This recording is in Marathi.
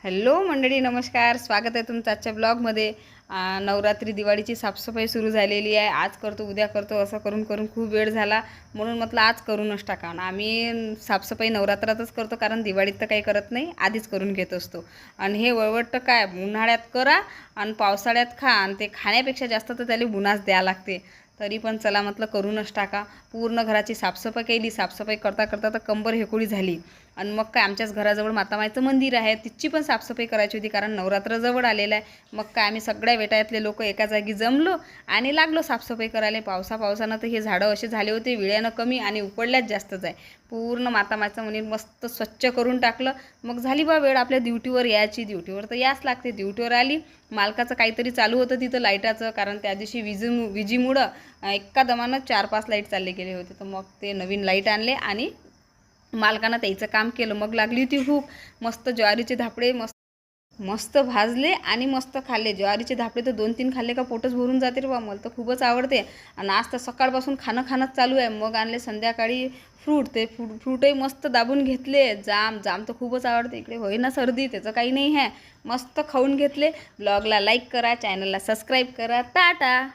हॅलो मंडळी, नमस्कार. स्वागत आहे तुमचं आजच्या ब्लॉगमध्ये. नवरात्री दिवाळीची साफसफाई सुरू झालेली आहे. आज करतो उद्या करतो असं करून करून खूप वेळ झाला, म्हणून म्हटलं आज करूनच टाका. आम्ही साफसफाई नवरात्रातच करतो, कारण दिवाळीत तर काही करत नाही, आधीच करून घेत असतो. आणि हे वळवटं काय उन्हाळ्यात करा आणि पावसाळ्यात खा, आणि ते खाण्यापेक्षा जास्त तर त्याला गुणाच द्यावं लागते. तरी पण चला म्हटलं करूनच टाका. पूर्ण घराची साफसफाई केली. साफसफाई करता करता तर कंबर हेकोळी झाली. आणि मग काय, आमच्याच घराजवळ मातामाईचं मंदिर आहे, तिची पण साफसफाई करायची होती, कारण नवरात्र जवळ आलेलं आहे. मग काय, आम्ही सगळ्या वेटायतले लोक एका जागी जमलो आणि लागलो साफसफाई करायला. पावसानं तर हे झाडं असे झाले होते, विळ्यानं कमी आणि उकडल्याच जास्तच आहे. पूर्ण मातामाईचं मंदिर मस्त स्वच्छ करून टाकलं. मग झाली बा वेळ आपल्या ड्युटीवर यायची. ड्युटीवर तर याच लागते. ड्युटीवर आली. मालकाचं काहीतरी चालू होतं तिथं लाईटाचं, कारण त्या दिवशी विजीमुळं एका दमानं 4-5 लाईट चालले गेले होते. तर मग ते नवीन लाईट आणले आणि मालकानं त्याचं काम केलं. मग लागली होती भूक. मस्त ज्वारीचे धापडे मस्त मस्त भाजले आणि मस्त खाल्ले. ज्वारीचे धापडे तर 2-3 खाल्ले का पोटच भरून जाते रे बा. मला तर खूपच आवडते. आणि आज तर सकाळपासून खाणंच चालू आहे. मग आणले संध्याकाळी फ्रूट. ते फ्रूटही मस्त दाबून घेतले. जाम तर खूपच आवडते. इकडे होई ना सर्दी, त्याचं काही नाही आहे. मस्त खाऊन घेतले. ब्लॉगला लाईक करा, चॅनलला सबस्क्राईब करा. टाटा.